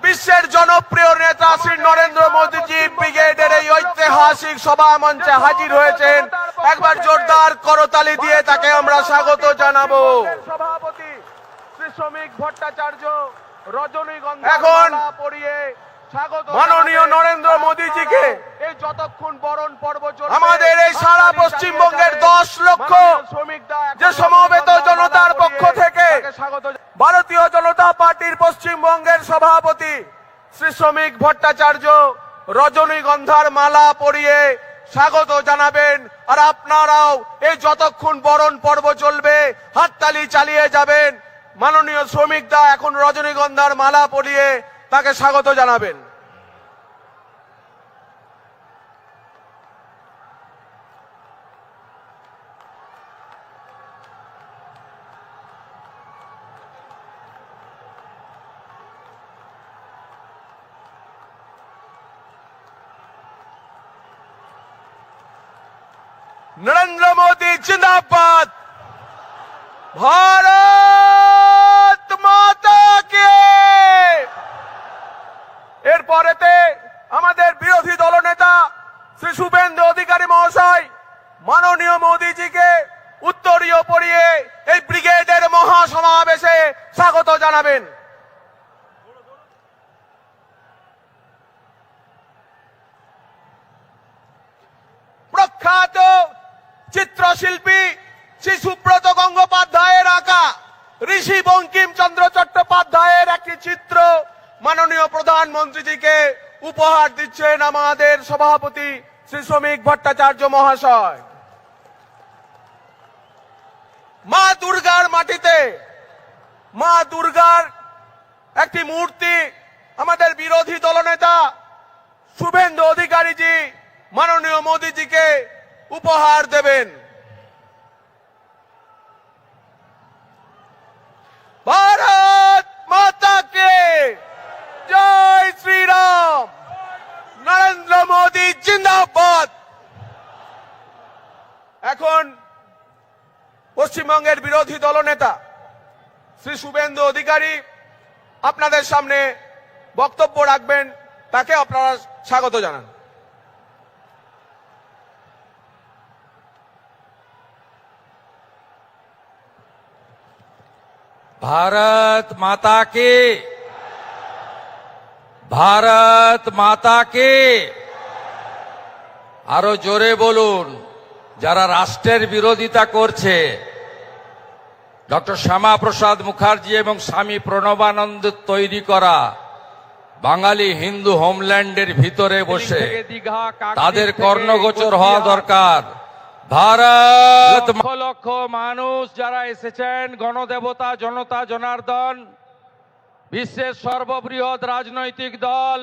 বিশ্বের জনপ্রিয় নেতা শ্রী নরেন্দ্র মোদীজি ব্রিগেডের এই ঐতিহাসিক সভা মঞ্চে হাজির হয়েছেন। একবার জোরদার করতালি দিয়ে তাকে আমরা স্বাগত জানাবো। সভাপতি শ্রী শ্রমিক ভট্টাচার্য রজনীগন্ধা এখন মালা পরিয়ে স্বাগত মাননীয় নরেন্দ্র মোদীজিকে এই যতক্ষণ বরণ পর্ব চলবে আমাদের এই সারা পশ্চিমবঙ্গের 10 লক্ষ যে সমবেত জনতার পক্ষ থেকে ভারতীয় জনতা পার্টির পশ্চিমবঙ্গের সভাপতি শ্রী শ্রমিক ভট্টাচার্য রজনীগন্ধার মালা পরিয়ে স্বাগত জানাবেন। আর আপনারাও এই যতক্ষণ বরণ পর্ব চলবে হাততালি চালিয়ে যাবেন। মাননীয় শ্রমিক দা এখন রজনীগন্ধার মালা পরিয়ে তাকে স্বাগত জানাবেন। नरेंद्र मोदी जिंदाबाद। भारत माता के। এরপরেতে আমাদের বিরোধী দলনেতা শ্রী শুভেন্দু অধিকারী মহাশয় মাননীয় মোদীজিকে উত্তরীয় পরিয়ে এই ব্রিগেডের মহাসমাবেশে স্বাগত জানাবেন। প্রখ্যাত চিত্রশিল্পী শ্রী সুব্রত গঙ্গোপাধ্যায়ের আঁকা ঋষি বঙ্কিমচন্দ্র চট্টোপাধ্যায়ের একটি চিত্র মাননীয় প্রধানমন্ত্রীজিকে উপহার দিচ্ছেন আমাদের সভাপতি শ্রী শ্রমিক ভট্টাচার্য মহাশয়। মা দুর্গার মাটিতে মা দুর্গার একটি মূর্তি আমাদের বিরোধী দলনেতা শুভেন্দু অধিকারীজি মাননীয় মোদীজিকে উপহার দেবেন। भारत माता के जय श्री राम। नरेंद्र मोदी जिंदाबाद। এখন পশ্চিমবঙ্গের বিরোধী দলনেতা শ্রী শুভেন্দু অধিকারী আপনাদের সামনে বক্তব্য রাখবেন। তাকে আপনারা স্বাগত জানান। भारत माता की। भारत माता की। আরো জোরে বলুন। যারা রাষ্ট্রের বিরোধিতা করছে ডক্টর শ্যামাপ্রসাদ মুখার্জি এবং স্বামী প্রণবানন্দ তৈরি করা বাঙালি হিন্দু হোমল্যান্ডের ভিতরে বসে তাদের কর্ণগোচর হওয়া দরকার। ভারত লক্ষ লক্ষ মানুষ যারা এসেছেন, গণদেবতা জনতা জনার্দন, বিশ্বের সর্ববৃহৎ রাজনৈতিক দল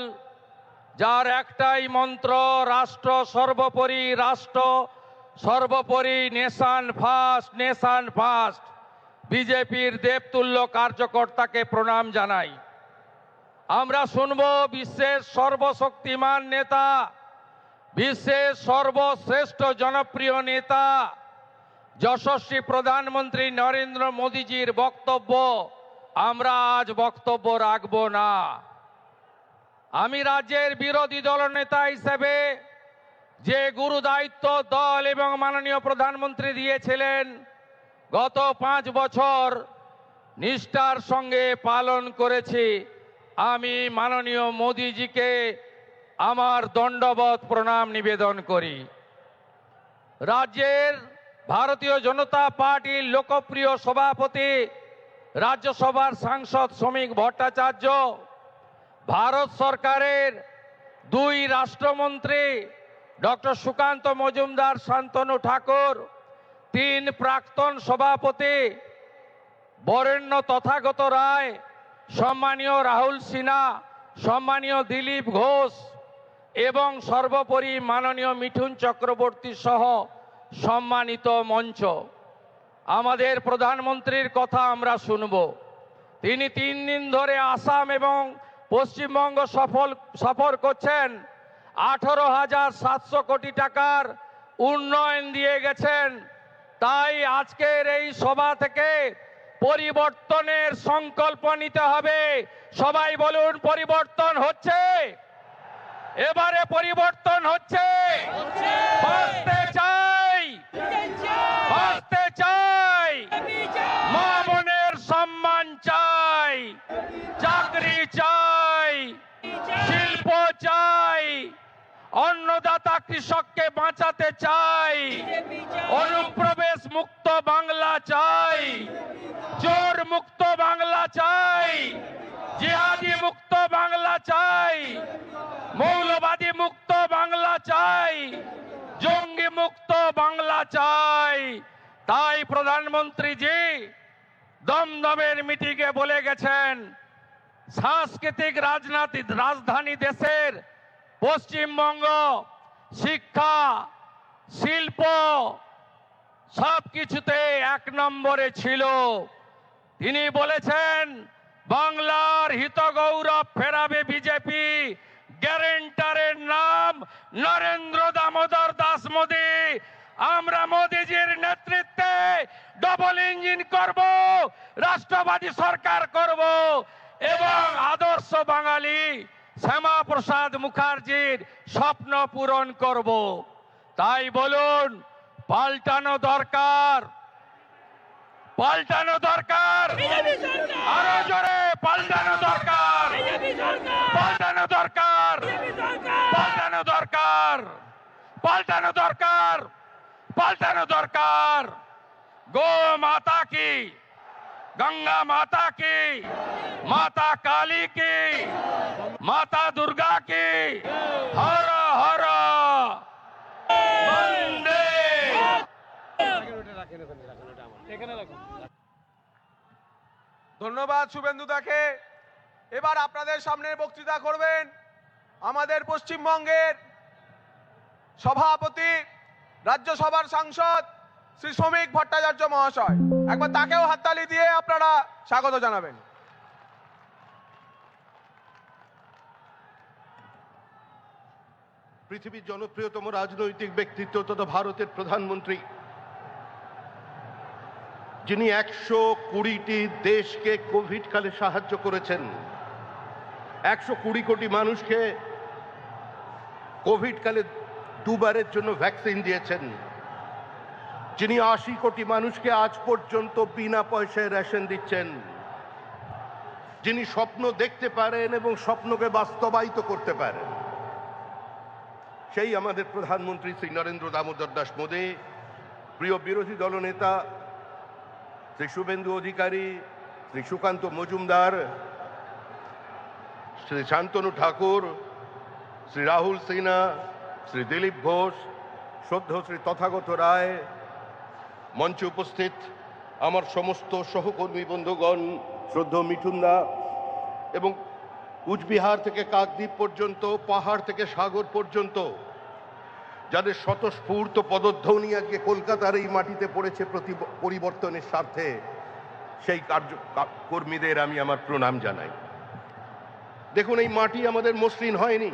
যার একটাই মন্ত্র রাষ্ট্র সর্বোপরি, রাষ্ট্র সর্বোপরি, নেশন ফার্স্ট, নেশন ফার্স্ট। বিজেপির দেবতুল্য কার্যকর্তাকে প্রণাম জানাই। আমরা শুনব বিশ্বের সর্বশক্তিমান নেতা, বিশ্বের সর্বশ্রেষ্ঠ জনপ্রিয় নেতা যশস্বী প্রধানমন্ত্রী নরেন্দ্র মোদীজির বক্তব্য। আমরা আজ বক্তব্য রাখব না। আমি রাজ্যের বিরোধী দলনেতা হিসেবে যে গুরু দায়িত্ব দল এবং মাননীয় প্রধানমন্ত্রী দিয়েছিলেন গত 5 বছর নিষ্ঠার সঙ্গে পালন করেছি। আমি মাননীয় মোদীজিকে আমার দণ্ডবত প্রণাম নিবেদন করি। রাজ্যের ভারতীয় জনতা পার্টির লোকপ্রিয় সভাপতি রাজ্যসভার সাংসদ শ্রমিক ভট্টাচার্য, ভারত সরকারের 2 রাষ্ট্রমন্ত্রী ডক্টর সুকান্ত মজুমদার, শান্তনু ঠাকুর, 3 প্রাক্তন সভাপতি বরেণ্য তথাগত রায়, সম্মানীয় রাহুল সিনহা, সম্মানীয় দিলীপ ঘোষ এবং সর্বোপরি মাননীয় মিঠুন চক্রবর্তী সহ সম্মানিত মঞ্চ। আমাদের প্রধানমন্ত্রীর কথা আমরা শুনব। তিনি 3 দিন ধরে আসাম এবং পশ্চিমবঙ্গ সফর করছেন। 18,700 কোটি টাকার উন্নয়ন দিয়ে গেছেন। তাই আজকের এই সভা থেকে পরিবর্তনের সংকল্প নিতে হবে। সবাই বলুন, পরিবর্তন হচ্ছে, এবারে পরিবর্তন হচ্ছে। বাঁচতে চাই, বাঁচতে চাই, মা বোনের সম্মান চাই, চাকরি চাই, শিল্প চাই, অন্নদাতা কৃষককে বাঁচাতে চাই, অনুপ্রবেশ মুক্ত বাংলা চাই, চোর মুক্ত বাংলা চাই, জিহাদি মুক্ত বাংলা চাই, মৌলবাদী মুক্ত বাংলা চাই, জঙ্গি মুক্ত বাংলা চাই। তাই প্রধানমন্ত্রীজি দমদমের মিটিংয়ে বলে গেছেন, সাংস্কৃতিক রাজধানী দেশের পশ্চিমবঙ্গ শিক্ষা, শিল্প সবকিছুতে 1 নম্বরে ছিল। তিনি বলেছেন, বাংলার হিত গৌরব ফেরাবে বিজেপি, গ্যারেন্টারের নাম নরেন্দ্র দামোদর দাস মোদী। আমরা মোদীজির নেতৃত্বে ডবল ইঞ্জিন করব, রাষ্ট্রবাদী সরকার করব এবং আদর্শ বাঙালি শ্যামা প্রসাদ মুখার্জির স্বপ্ন পূরণ করব। তাই বলুন, পাল্টানো দরকার, পাল্টানো দরকার, আরো জোরে পাল্টানো দরকার, পাল্টানো দরকার, পাল্টানো দরকার, পাল্টানো দরকার, পাল্টানো দরকার। গো মাতা কি, गंगा माता की, माता काली की, माता दुर्गा की, हर हर वंदे। ধন্যবাদ শুভেন্দুদাকে। এবার আপনাদের সামনে বক্তৃতা করবেন আমাদের পশ্চিমবঙ্গের সভাপতি, রাজ্যসভার সাংসদ শ্রী শ্রমিক ভট্টাচার্য মহাশয়। একবার তাকেও হাততালি দিয়ে আপনারা স্বাগত জানাবেন। পৃথিবীর জনপ্রিয়তম রাজনৈতিক ব্যক্তিত্ব তথা ভারতের প্রধানমন্ত্রী, যিনি 120টি দেশকে কোভিড কালে সাহায্য করেছেন, 120 কোটি মানুষকে কোভিড কালে 2 বারের জন্য ভ্যাকসিন দিয়েছেন, যিনি 80 কোটি মানুষকে আজ পর্যন্ত বিনা পয়সায় রেশন দিচ্ছেন, যিনি স্বপ্ন দেখতে পারেন এবং স্বপ্নকে বাস্তবায়িত করতে পারেন, সেই আমাদের প্রধানমন্ত্রী শ্রী নরেন্দ্র দামোদর দাস মোদী। প্রিয় বিরোধী দলনেতা শ্রী শুভেন্দু অধিকারী, শ্রী সুকান্ত মজুমদার, শ্রী শান্তনু ঠাকুর, শ্রী রাহুল সিনহা, শ্রী দিলীপ ঘোষ, শ্রদ্ধেয় শ্রী তথাগত রায়, মঞ্চে উপস্থিত আমার সমস্ত সহকর্মী বন্ধুগণ, শ্রদ্ধেয় মিঠুনদা, এবং কুচবিহার থেকে কাকদ্বীপ পর্যন্ত, পাহাড় থেকে সাগর পর্যন্ত যাদের স্বতঃস্ফূর্ত পদধ্বনি আজকে কলকাতার এই মাটিতে পড়েছে পরিবর্তনের স্বার্থে, সেই কর্মীদের আমি আমার প্রণাম জানাই। দেখুন, এই মাটি আমাদের মসৃণ হয়নি।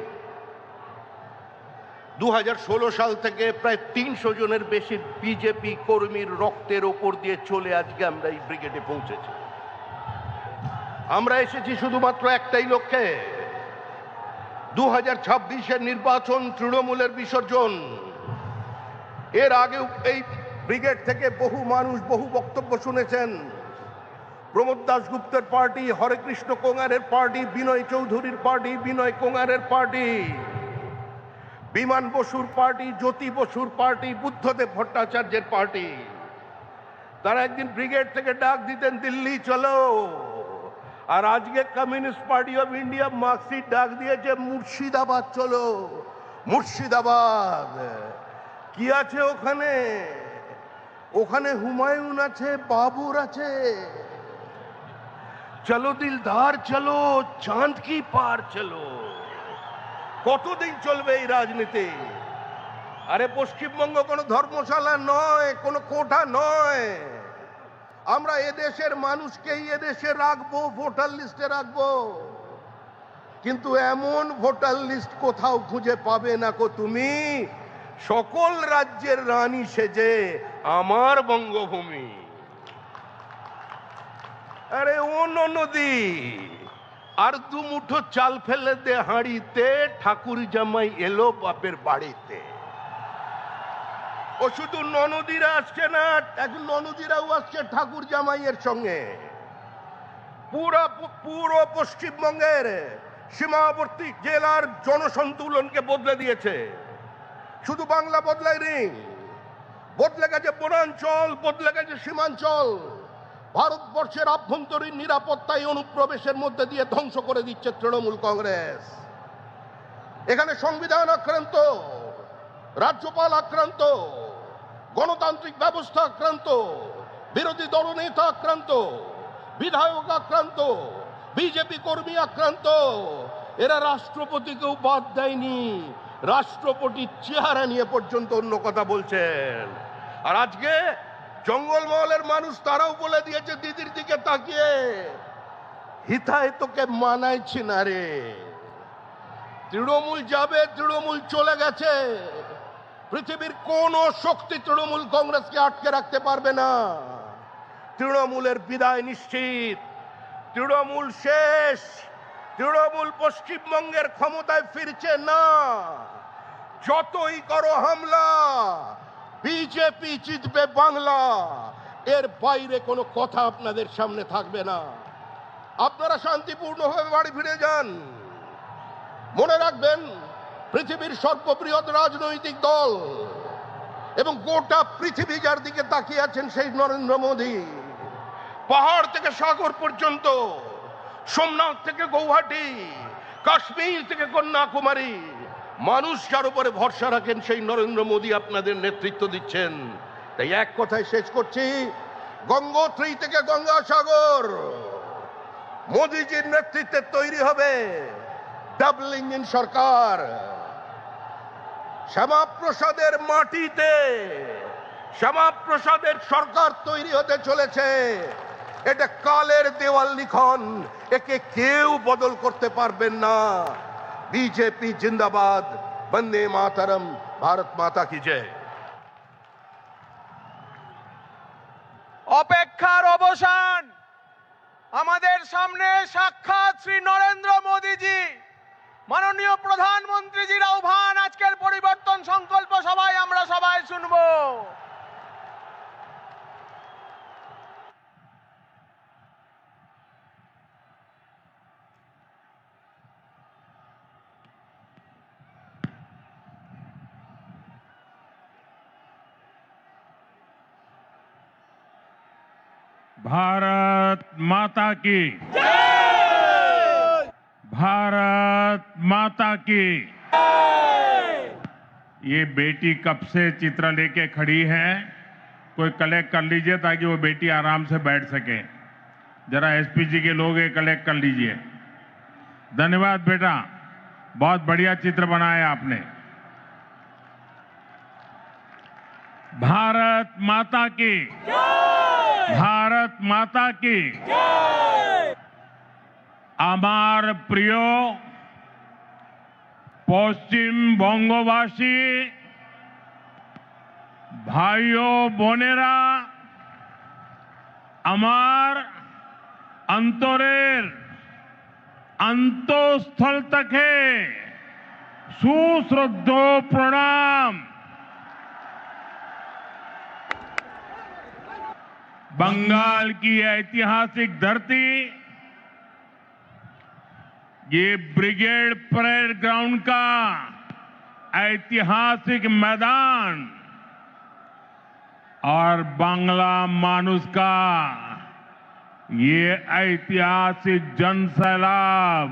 2016 সাল থেকে প্রায় 300 জনের বেশি বিজেপি কর্মীর রক্তের ওপর দিয়ে চলে আজকে আমরা এই ব্রিগেডে পৌঁছেছি। আমরা এসেছি শুধুমাত্র একটাই লক্ষ্যে, 2026-এর নির্বাচন, তৃণমূলের বিসর্জন। এর আগেও এই ব্রিগেড থেকে বহু মানুষ বহু বক্তব্য শুনেছেন। প্রমোদ দাশগুপ্তের পার্টি, হরেকৃষ্ণ কোঙারের পার্টি, বিনয় চৌধুরীর পার্টি, বিনয় কোঙারের পার্টি, বিমান বসুর পার্টি, জ্যোতি বসুর পার্টি, বুদ্ধদেব ভট্টাচার্যের পার্টি। তারা একদিন ব্রিগেড থেকে ডাক দিতেন, দিল্লি চলো। আর আজকে communist party of India marksheet ডাক দিয়েছে, মুর্শিদাবাদ চলো। মুর্শিদাবাদ কি আছে ওখানে? ওখানে হুমায়ুন আছে, বাবুর আছে। চলো দিলদার চলো, চাঁদ কি পার চলো। কতদিন চলবে এই রাজনীতি? আরে পশ্চিমবঙ্গ কোনো ধর্মশালা নয়, কোনো কোঠা নয়। আমরা এদেশের মানুষকেই এদেশে রাখবো, ভোটার লিস্টে রাখবো, কিন্তু এমন ভোটার লিস্ট কোথাও খুঁজে পাবে না কো তুমি, সকল রাজ্যের রানী সেজে আমার বঙ্গভূমি। আরে ও নদী আর দু মুঠো চাল ফেলে দে হাঁড়িতে, ঠাকুর জামাই এলো বাপের বাড়িতে। ও শুধু ননদীরা আসছে না, এখন ননদীরাও আসছে ঠাকুর জামাইয়ের সঙ্গে। পুরো পশ্চিমবঙ্গের সীমাবর্তী জেলার জনসন্তুলনকে বদলে দিয়েছে। শুধু বাংলা বদলায়নি, বদলে গেছে বনাঞ্চল, বদলে গেছে সীমাঞ্চল। ভারতবর্ষের আভ্যন্তরীণ নিরাপত্তায় অনুপ্রবেশের মধ্যে দিয়ে ধ্বংস করে দিচ্ছে তৃণমূল কংগ্রেস। এখানে সংবিধান আক্রান্ত, রাজ্যপাল আক্রান্ত, গণতান্ত্রিক ব্যবস্থা আক্রান্ত, বিরোধী দলনেতা আক্রান্ত, বিধায়ক আক্রান্ত, বিজেপি কর্মী আক্রান্ত। এরা রাষ্ট্রপতিকেও বাদ দেয়নি, রাষ্ট্রপতির চেহারা নিয়ে পর্যন্ত অন্য কথা বলছেন। আর আজকে জঙ্গলমহলের মানুষ তারাও বলে দিয়েছে দিদির দিকে তাকিয়ে, হিতায় তোকে মানাইছি না রে। তৃণমূল যাবে, তৃণমূল চলে গেছে। পৃথিবীর কোন শক্তি তৃণমূল কংগ্রেসকে আটকে রাখতে পারবে না। তৃণমূলের বিদায় নিশ্চিত, তৃণমূল শেষ। তৃণমূল পশ্চিমবঙ্গের ক্ষমতায় ফিরছে না। যতই করো হামলা, বিজেপি জিতবে বাংলা, এর বাইরে কোনো কথা আপনাদের সামনে থাকবে না। আপনারা শান্তিপূর্ণভাবে বাড়ি ফিরে যান। মনে রাখবেন, পৃথিবীর সর্ববৃহৎ রাজনৈতিক দল এবং গোটা পৃথিবী যার দিকে তাকিয়ে আছেন সেই নরেন্দ্র মোদী। পাহাড় থেকে সাগর পর্যন্ত, সোমনাথ থেকে গৌহাটি, কাশ্মীর থেকে কন্যাকুমারী, মানুষ যার উপরে ভরসা রাখেন সেই নরেন্দ্র মোদী আপনাদের নেতৃত্ব দিচ্ছেন। তাই এক কথায় শেষ করছি, গঙ্গোত্রী থেকে গঙ্গাসাগর মোদীজির নেতৃত্বে তৈরি হবে ডাবল ইঞ্জিন সরকার। শ্যামাপ্রসাদের মাটিতে শ্যামাপ্রসাদের সরকার তৈরি হতে চলেছে। এটা কালের দেওয়াল লিখন, একে কেউ বদল করতে পারবেন না। বিজেপি জিন্দাবাদ, বন্দে মাতরম, ভারত মাতা কি জয়। অপেক্ষার অবসান। আমাদের সামনে সাক্ষাৎ শ্রী নরেন্দ্র মোদীজি, মাননীয় প্রধানমন্ত্রীজির আহ্বান। আজকের পরিবর্তন সংকল্প সভায় আমরা সবাই শুনবো। भारत माता की भारत माता की। ये बेटी कब से चित्र लेके खड़ी है, कोई कलेक्ट कर लीजिए ताकि वो बेटी आराम से बैठ सके। जरा एसपीजी के लोग ये कलेक्ट कर लीजिए। धन्यवाद बेटा, बहुत बढ़िया चित्र बनाया आपने। भारत माता की, भारत माता की। আমার প্রিয় পশ্চিমবঙ্গবাসী ভাই ও বোনেরা, আমার অন্তরের অন্তঃস্থল থেকে সুশ্রদ্ধ প্রণাম। बंगाल की ऐतिहासिक धरती, ये ब्रिगेड परेड ग्राउंड का ऐतिहासिक मैदान और बांग्ला मानुष का ये ऐतिहासिक जनसैलाब,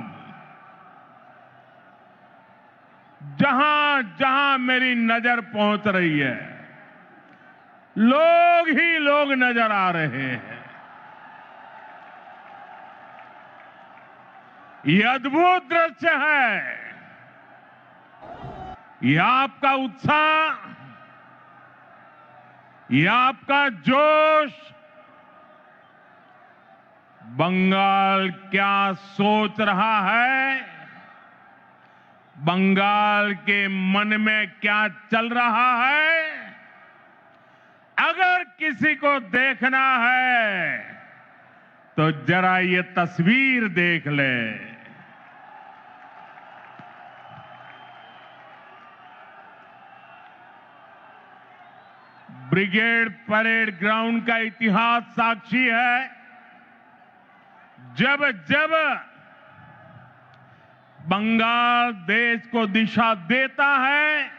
जहां जहां मेरी नजर पहुंच रही है, लोग ही लोग नजर आ रहे हैं। ये अद्भुत दृश्य है। ये आपका उत्साह, ये आपका जोश, बंगाल क्या सोच रहा है, बंगाल के मन में क्या चल रहा है, अगर किसी को देखना है तो जरा ये तस्वीर देख ले। ब्रिगेड परेड ग्राउंड का इतिहास साक्षी है, जब जब बंगाल देश को दिशा देता है,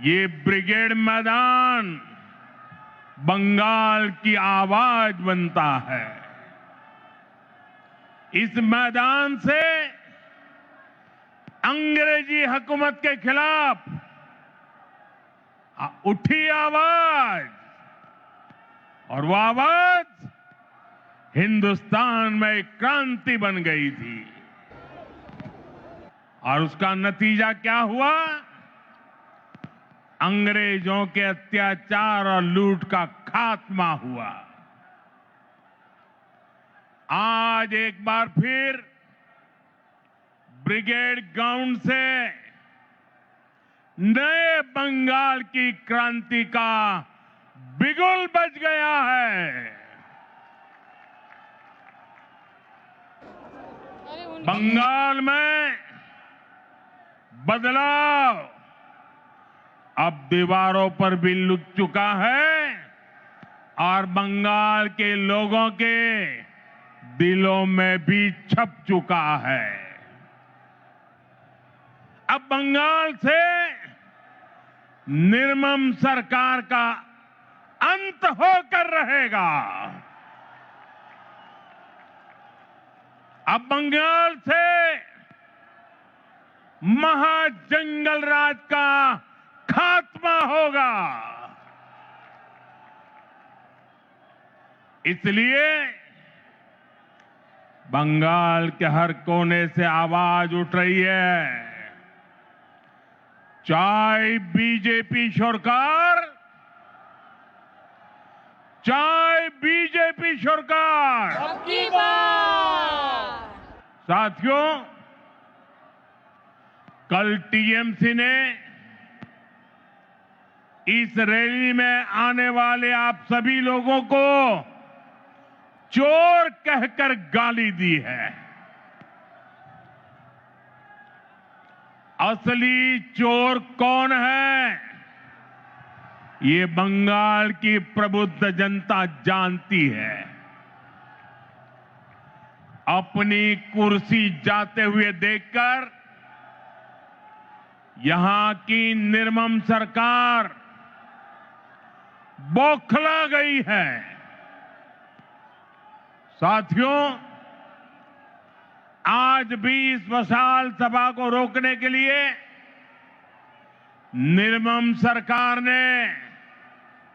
ये ब्रिगेड मैदान बंगाल की आवाज बनता है। इस मैदान से अंग्रेजी हुकूमत के खिलाफ उठी आवाज, और वो आवाज हिंदुस्तान में एक क्रांति बन गई थी। और उसका नतीजा क्या हुआ? अंग्रेजों के अत्याचार और लूट का खात्मा हुआ। आज एक बार फिर ब्रिगेड ग्राउंड से नए बंगाल की क्रांति का बिगुल बज गया है। बंगाल में बदलाव अब दीवारों पर भी लुक चुका है और बंगाल के लोगों के दिलों में भी छप चुका है। अब बंगाल से निर्मम सरकार का अंत होकर रहेगा। अब बंगाल से महाजंगल राज का खात्मा होगा। इसलिए बंगाल के हर कोने से आवाज उठ रही है, चाहे बीजेपी सरकार, चाहे बीजेपी सरकार। साथियों, कल टीएमसी ने इस रैली में आने वाले आप सभी लोगों को चोर कहकर गाली दी है। असली चोर कौन है, ये बंगाल की प्रबुद्ध जनता जानती है। अपनी कुर्सी जाते हुए देखकर यहां की निर्मम सरकार बौखला गई है। साथियों, आज भी इस विशाल सभा को रोकने के लिए निर्मम सरकार ने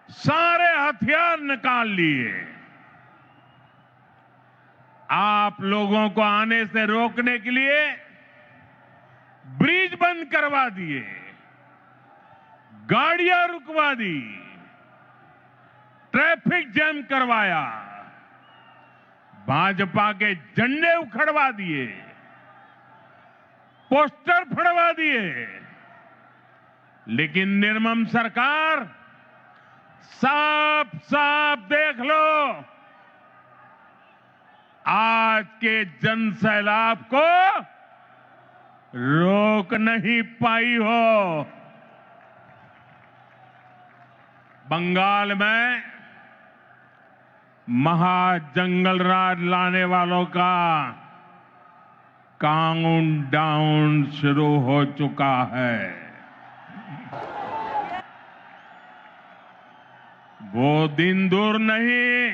सारे हथियार निकाल लिए। आप लोगों को आने से रोकने के लिए ब्रिज बंद करवा दिए, गाड़ियां रुकवा दी, ट्रैफिक जैम करवाया, भाजपा के झंडे उखड़वा दिए, पोस्टर फड़वा दिए। लेकिन निर्मम सरकार, साफ साफ देख लो, आज के जन सैलाब को रोक नहीं पाई हो। बंगाल में महाजंगल राज लाने वालों का काउंटडाउन शुरू हो चुका है। वो दिन दूर नहीं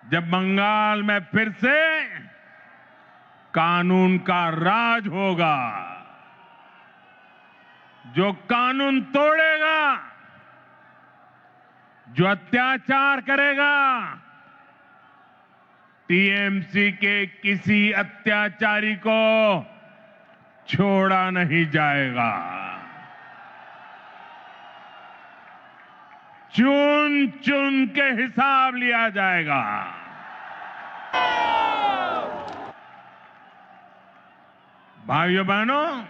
जब बंगाल में फिर से कानून का राज होगा। जो कानून तोड़ेगा, जो अत्याचार करेगा, टीएमसी के किसी अत्याचारी को छोड़ा नहीं जाएगा। चुन चुन के हिसाब लिया जाएगा। भाइयों बहनों,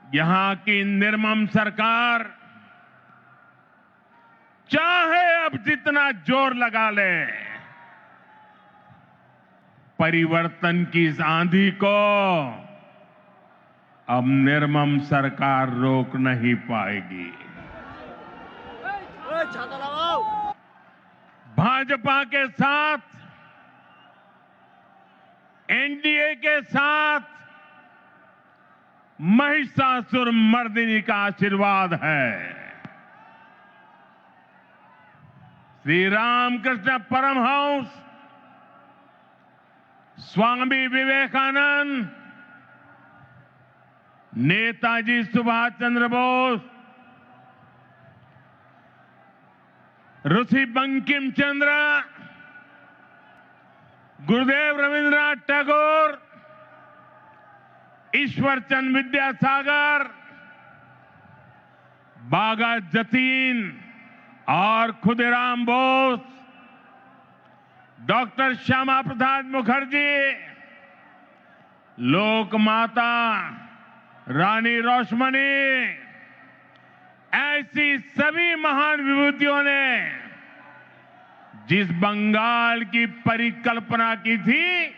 यहां की निर्मम सरकार चाहे अब जितना जोर लगा ले, परिवर्तन की इस आंधी को अब निर्मम सरकार रोक नहीं पाएगी। भाजपा के साथ, एनडीए के साथ महिषासुर मर्दिनी का आशीर्वाद है। श्री रामकृष्ण परमहंस, स्वामी विवेकानंद, नेताजी सुभाष चंद्र बोस, ऋषि बंकिम चंद्र, गुरुदेव रविंद्रनाथ टैगोर, ईश्वर चंद विद्यासागर, बागा जतीन और खुदीराम बोस, डॉक्टर श्यामा प्रसाद मुखर्जी, लोक माता रानी रोशमनी, ऐसी सभी महान विभूतियों ने जिस बंगाल की परिकल्पना की थी,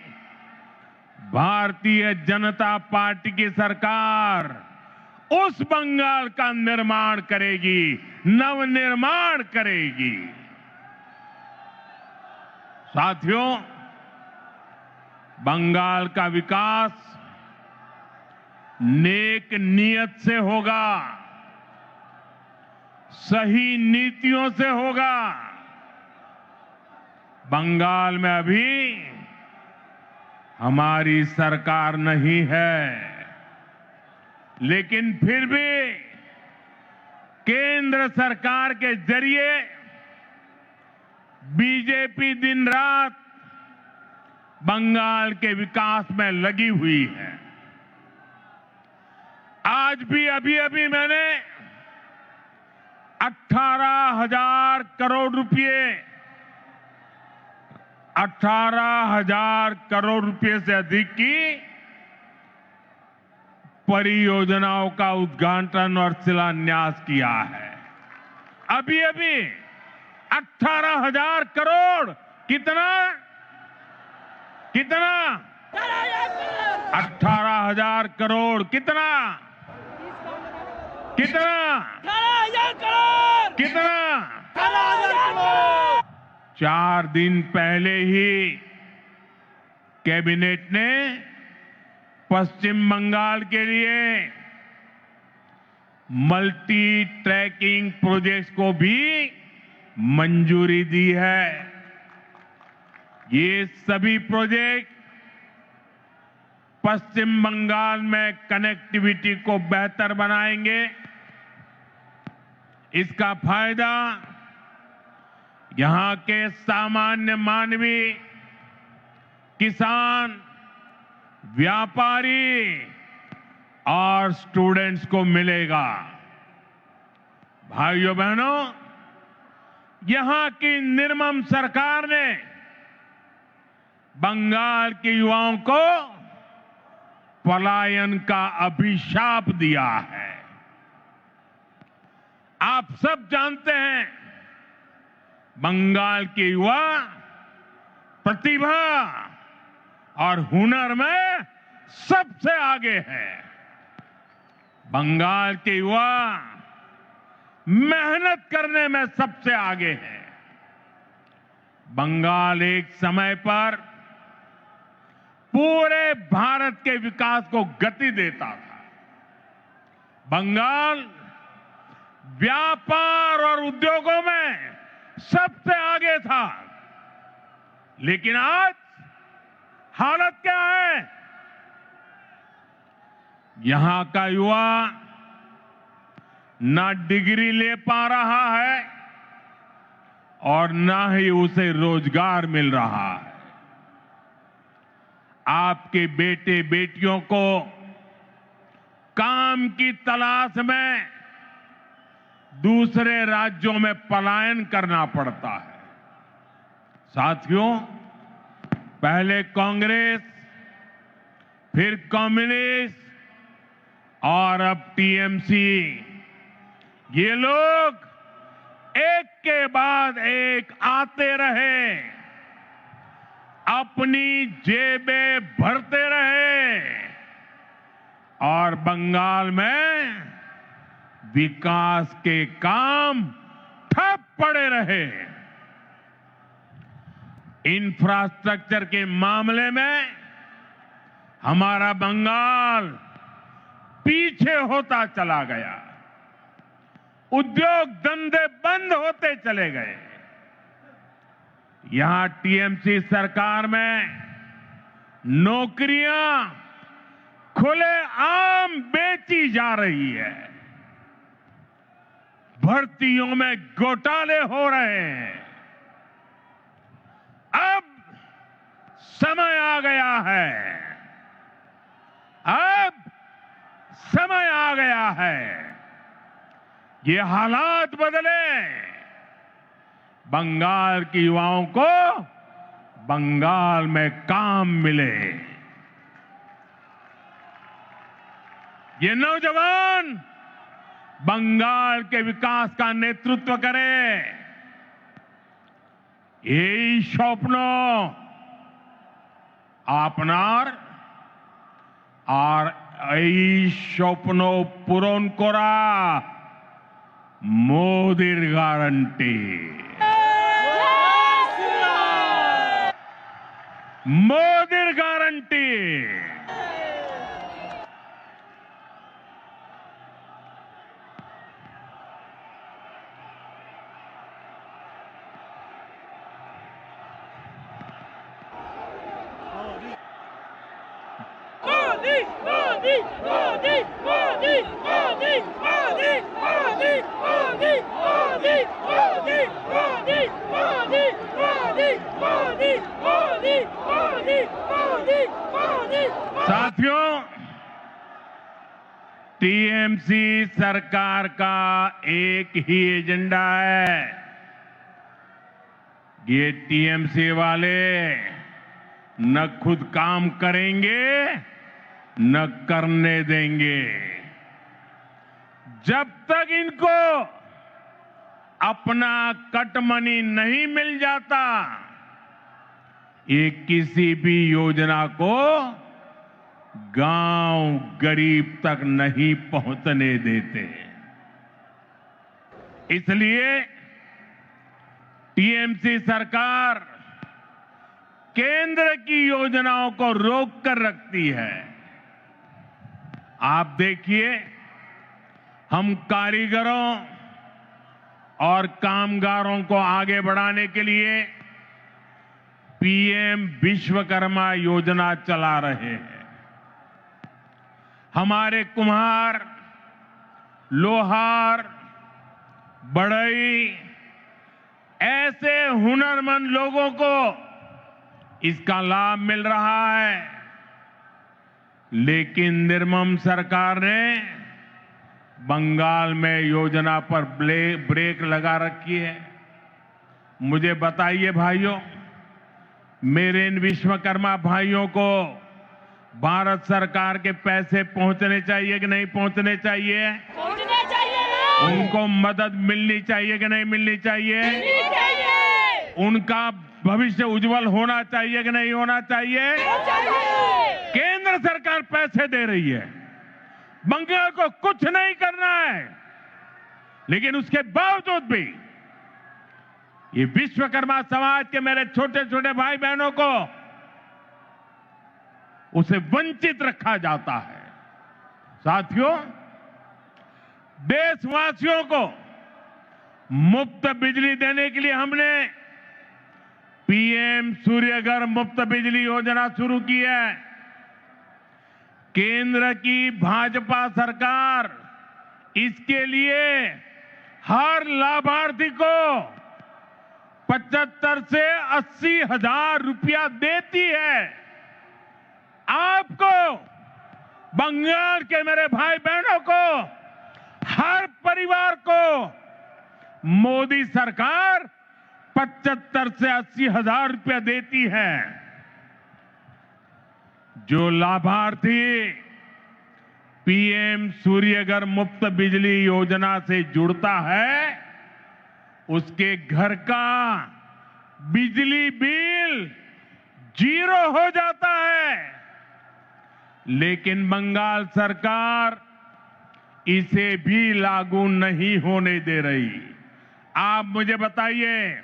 भारतीय जनता पार्टी की सरकार उस बंगाल का निर्माण करेगी, नवनिर्माण करेगी। साथियों, बंगाल का विकास नेक नियत से होगा, सही नीतियों से होगा। बंगाल में अभी हमारी सरकार नहीं है, लेकिन फिर भी केंद्र सरकार के जरिए बीजेपी दिन रात बंगाल के विकास में लगी हुई है। आज भी अभी मैंने 18,000 करोड़ रुपए, 18,000 करोड़ रुपए से अधिक की परियोजनाओं का उद्घाटन और शिलान्यास किया है। अभी 18,000 करोड़, कितना 18,000 करोड़, कितना 4 दिन पहले ही कैबिनेट ने पश्चिम बंगाल के लिए मल्टी ट्रैकिंग प्रोजेक्ट्स को भी मंजूरी दी है। ये सभी प्रोजेक्ट पश्चिम बंगाल में कनेक्टिविटी को बेहतर बनाएंगे। इसका फायदा यहां के सामान्य मानवी, किसान, व्यापारी और स्टूडेंट्स को मिलेगा। भाइयों बहनों, यहां की निर्मम सरकार ने बंगाल के युवाओं को पलायन का अभिशाप दिया है। आप सब जानते हैं, बंगाल के युवा प्रतिभा और हुनर में सबसे आगे है। बंगाल के युवा मेहनत करने में सबसे आगे है। बंगाल एक समय पर पूरे भारत के विकास को गति देता था। बंगाल व्यापार और उद्योगों में सबसे आगे था, लेकिन आज हालत क्या है? यहां का युवा ना डिग्री ले पा रहा है और ना ही उसे रोजगार मिल रहा है। आपके बेटे बेटियों को काम की तलाश में दूसरे राज्यों में पलायन करना पड़ता है। साथियों, पहले कांग्रेस, फिर कम्युनिस्ट और अब टीएमसी, ये लोग एक के बाद एक आते रहे, अपनी जेबें भरते रहे और बंगाल में विकास के काम ठप पड़े रहे। इंफ्रास्ट्रक्चर के मामले में हमारा बंगाल पीछे होता चला गया, उद्योग धंधे बंद होते चले गए। यहां टीएमसी सरकार में नौकरियां खुलेआम बेची जा रही है, भर्तियों में घोटाले हो रहे हैं। अब समय आ गया है, अब समय आ गया है, ये हालात बदले, बंगाल के युवाओं को बंगाल में काम मिले। ये नौजवान बंगाल के विकास का नेतृत्व करें, এই স্বপ্ন আপনার আর এই স্বপ্ন পূরণ করা মোদির গ্যারান্টি, মোদির গ্যারান্টি। साथियों, टीएमसी सरकार का एक ही एजेंडा है, ये टीएमसी वाले न खुद काम करेंगे न करने देंगे। जब तक इनको अपना कट मनी नहीं मिल जाता, ये किसी भी योजना को गांव गरीब तक नहीं पहुंचने देते। इसलिए टीएमसी सरकार केंद्र की योजनाओं को रोक कर रखती है। आप देखिए, हम कारीगरों और कामगारों को आगे बढ़ाने के लिए पीएम विश्वकर्मा योजना चला रहे हैं। हमारे कुम्हार, लोहार, बढ़ई, ऐसे हुनरमंद लोगों को इसका लाभ मिल रहा है, लेकिन निर्मम सरकार ने बंगाल में योजना पर ब्रेक लगा रखी है। मुझे बताइए भाइयों, मेरे इन विश्वकर्मा भाइयों को भारत सरकार के पैसे पहुंचने चाहिए कि नहीं पहुंचने चाहिए? पहुंचने चाहिए। उनको मदद मिलनी चाहिए कि नहीं मिलनी चाहिए? मिलनी चाहिए। उनका भविष्य उज्जवल होना चाहिए कि नहीं होना चाहिए? केंद्र सरकार पैसे दे रही है, बंगाल को कुछ नहीं करना है, लेकिन उसके बावजूद भी ये विश्वकर्मा समाज के मेरे छोटे छोटे भाई बहनों को उसे वंचित रखा जाता है। साथियों, देशवासियों को मुफ्त बिजली देने के लिए हमने पीएम सूर्यघर मुफ्त बिजली योजना शुरू की है। केंद्र की भाजपा सरकार इसके लिए हर लाभार्थी को 75 से 80 हजार रुपया देती है। आपको, बंगाल के मेरे भाई बहनों को, हर परिवार को मोदी सरकार 75 से 80 हजार रुपया देती है। जो लाभार्थी पीएम सूर्यघर मुफ्त बिजली योजना से जुड़ता है, उसके घर का बिजली बिल 0 हो जाता है। लेकिन बंगाल सरकार इसे भी लागू नहीं होने दे रही। आप मुझे बताइए,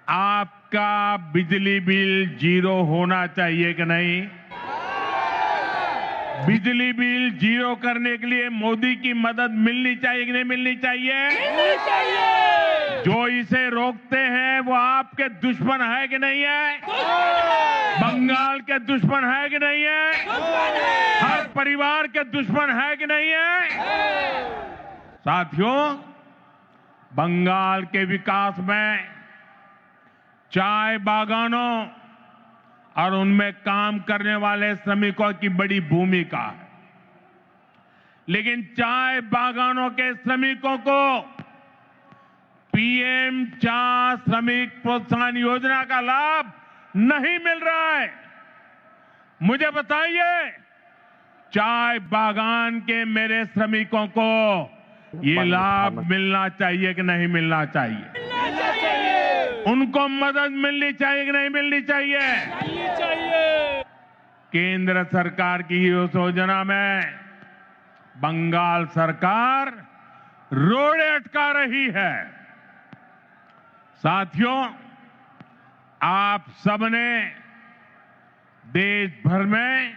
आपका बिजली बिल 0 होना चाहिए कि नहीं? बिजली बिल 0 करने के लिए मोदी की मदद मिलनी चाहिए कि नहीं मिलनी चाहिए? मिलनी चाहिए। जो इसे रोकते हैं वो आपके दुश्मन है कि नहीं है? बंगाल के दुश्मन है कि नहीं है? हर परिवार के दुश्मन है कि नहीं है? साथियों, बंगाल के विकास में चाय बागानों और उनमें काम करने वाले श्रमिकों की बड़ी भूमिका है। लेकिन चाय बागानों के श्रमिकों को पीएम चाय श्रमिक प्रोत्साहन योजना का लाभ नहीं मिल रहा है। मुझे बताइए, चाय बागान के मेरे श्रमिकों को ये लाभ मिलना चाहिए कि नहीं मिलना चाहिए? उनको मदद मिलनी चाहिए कि नहीं मिलनी चाहिए? केंद्र सरकार की इस योजना में बंगाल सरकार रोड़े अटका रही है। साथियों, आप सबने देश भर में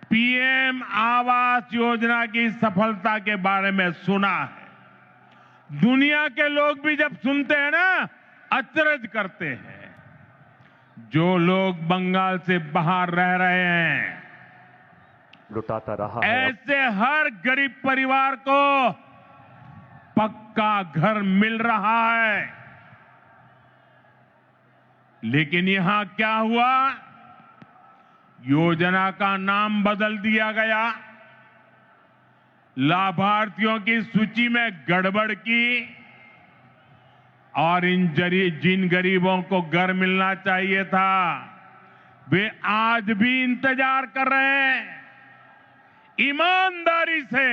पीएम आवास योजना की सफलता के बारे में सुना है। दुनिया के लोग भी जब सुनते हैं ना, अचरज करते हैं। जो लोग बंगाल से बाहर रह रहे हैं, लुटाता रहा है। ऐसे हर गरीब परिवार को पक्का घर मिल रहा है। लेकिन यहां क्या हुआ? योजना का नाम बदल दिया गया, लाभार्थियों की सूची में गड़बड़ की और जिन गरीबों को घर मिलना चाहिए था वे आज भी इंतजार कर रहे हैं। ईमानदारी से,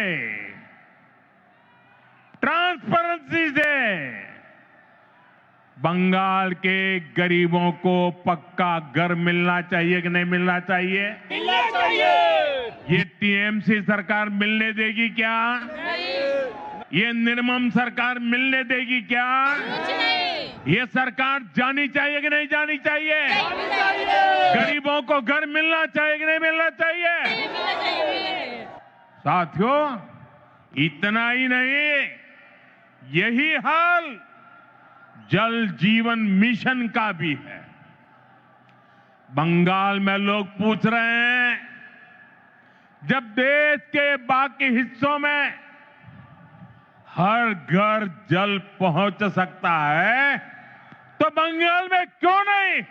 ट्रांसपेरेंसी से बंगाल के गरीबों को पक्का घर मिलना चाहिए कि नहीं मिलना चाहिए? मिलना चाहिए। ये टीएमसी सरकार मिलने देगी क्या? ये निर्मम सरकार मिलने देगी क्या? ये सरकार जानी चाहिए कि नहीं जानी चाहिए? गरीबों को घर मिलना चाहिए कि नहीं मिलना चाहिए? साथियों, इतना ही नहीं, यही हाल जल जीवन मिशन का भी है। बंगाल में लोग पूछ रहे हैं, जब देश के बाकी हिस्सों में हर घर जल पहुंच सकता है तो बंगाल में क्यों नहीं?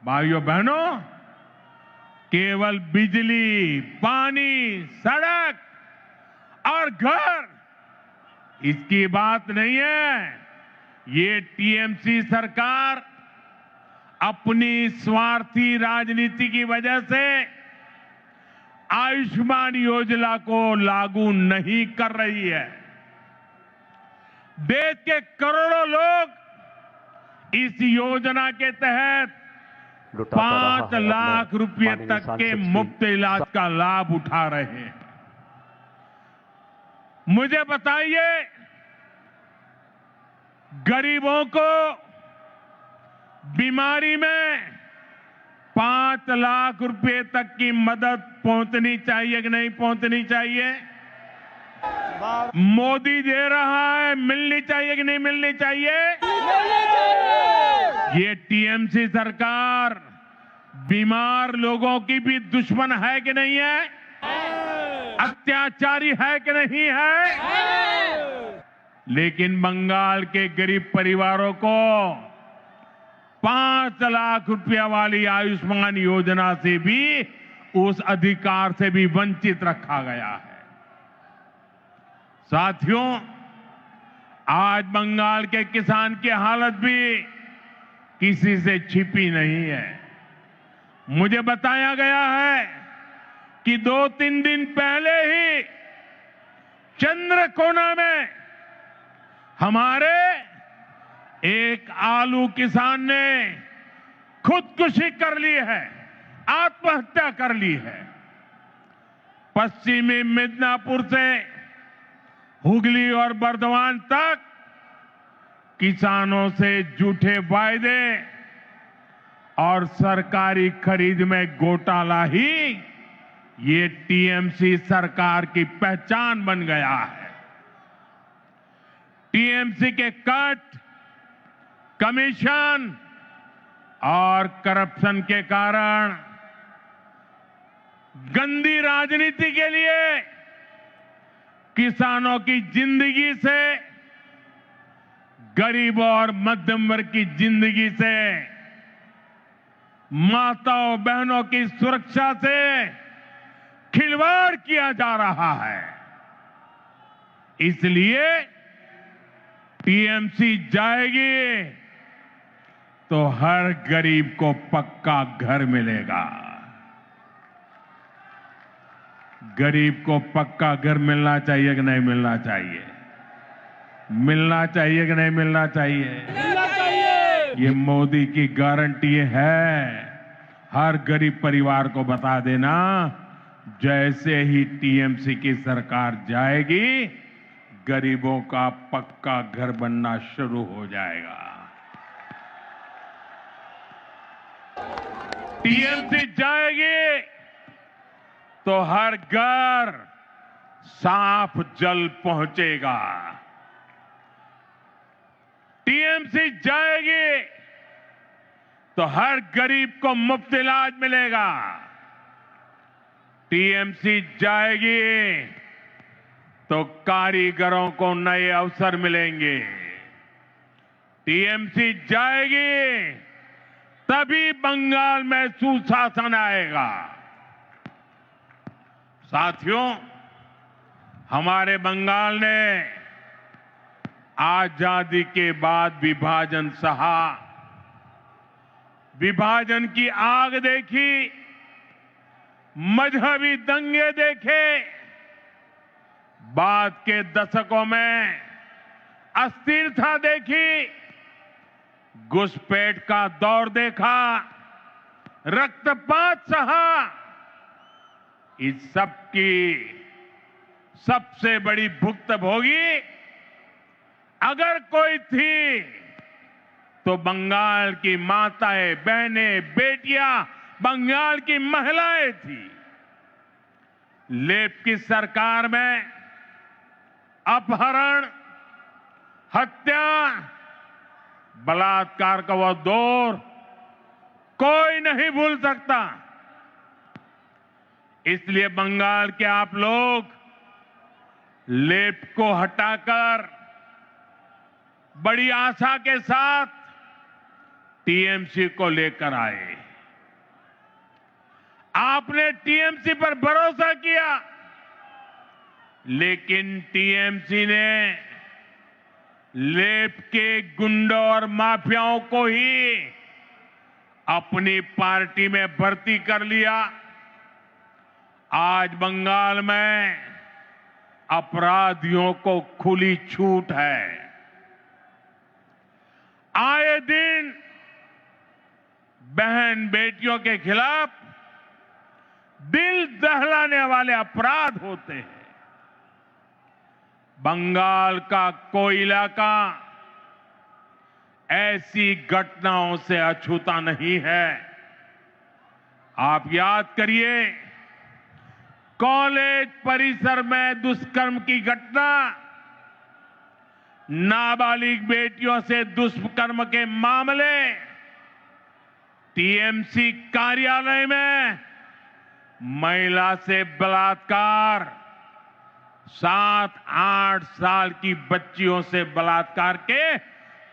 भाइयों बहनों, केवल बिजली, पानी, सड़क और घर इसकी बात नहीं है। ये टीएमसी सरकार अपनी स्वार्थी राजनीति की वजह से आयुष्मान योजना को लागू नहीं कर रही है। देश के करोड़ों लोग इस योजना के तहत 5 लाख रुपए तक के मुफ्त इलाज का लाभ उठा रहे हैं। मुझे बताइए, गरीबों को बीमारी में 5 लाख रुपए तक की मदद पहुंचनी चाहिए कि नहीं पहुंचनी चाहिए? मोदी दे रहा है, मिलनी चाहिए कि नहीं मिलनी चाहिए? ये टीएमसी सरकार बीमार लोगों की भी दुश्मन है कि नहीं है? अत्याचारी है कि नहीं है? लेकिन बंगाल के गरीब परिवारों को 5 लाख रुपया वाली आयुष्मान योजना से भी, उस अधिकार से भी वंचित रखा गया है। साथियों, आज बंगाल के किसान की हालत भी किसी से छिपी नहीं है। मुझे बताया गया है कि 2-3 दिन पहले ही चंद्रकोना में हमारे एक आलू किसान ने खुदकुशी कर ली है, आत्महत्या कर ली है। पश्चिमी मिदनापुर से हुगली और बर्दवान तक किसानों से झूठे वायदे और सरकारी खरीद में घोटाला ही ये टीएमसी सरकार की पहचान बन गया है। टीएमसी के कट, कमीशन और करप्शन के कारण गंदी राजनीति के लिए किसानों की जिंदगी से, गरीबों और मध्यम वर्ग की जिंदगी से, माताओं बहनों की सुरक्षा से खिलवाड़ किया जा रहा है। इसलिए टीएमसी जाएगी तो हर गरीब को पक्का घर मिलेगा। गरीब को पक्का घर मिलना चाहिए कि नहीं मिलना चाहिए? मिलना चाहिए कि नहीं मिलना चाहिए? मिलना चाहिए। ये मोदी की गारंटी है। हर गरीब परिवार को बता देना, जैसे ही टीएमसी की सरकार जाएगी, गरीबों का पक्का घर बनना शुरू हो जाएगा। टीएमसी जाएगी तो हर घर साफ जल पहुंचेगा। टीएमसी जाएगी तो हर गरीब को मुफ्त इलाज मिलेगा। टीएमसी जाएगी तो कारीगरों को नए अवसर मिलेंगे। टीएमसी जाएगी तभी बंगाल में सुशासन आएगा। साथियों, हमारे बंगाल ने आजादी के बाद विभाजन सहा, विभाजन की आग देखी, मजहबी दंगे देखे, बाद के दशकों में अस्थिरता देखी, घुसपैठ का दौर देखा, रक्तपात सहा। इस सब की सबसे बड़ी भुक्तभोगी अगर कोई थी तो बंगाल की माताएं, बहनें, बेटियां, बंगाल की महिलाएं थी। लेप की सरकार में अपहरण, हत्या, बलात्कार का वो दौर कोई नहीं भूल सकता। इसलिए बंगाल के आप लोग लेप को हटाकर बड़ी आशा के साथ टीएमसी को लेकर आए। आपने टीएमसी पर भरोसा किया, लेकिन टीएमसी ने लेप के गुंडों और माफियाओं को ही अपनी पार्टी में भर्ती कर लिया। आज बंगाल में अपराधियों को खुली छूट है। आए दिन बहन बेटियों के खिलाफ दिल दहलाने वाले अपराध होते हैं। बंगाल का कोई इलाका ऐसी घटनाओं से अछूता नहीं है। आप याद करिए, कॉलेज परिसर में दुष्कर्म की घटना, नाबालिग बेटियों से दुष्कर्म के मामले, टीएमसी कार्यालय में महिला से बलात्कार, 7-8 साल की बच्चियों से बलात्कार के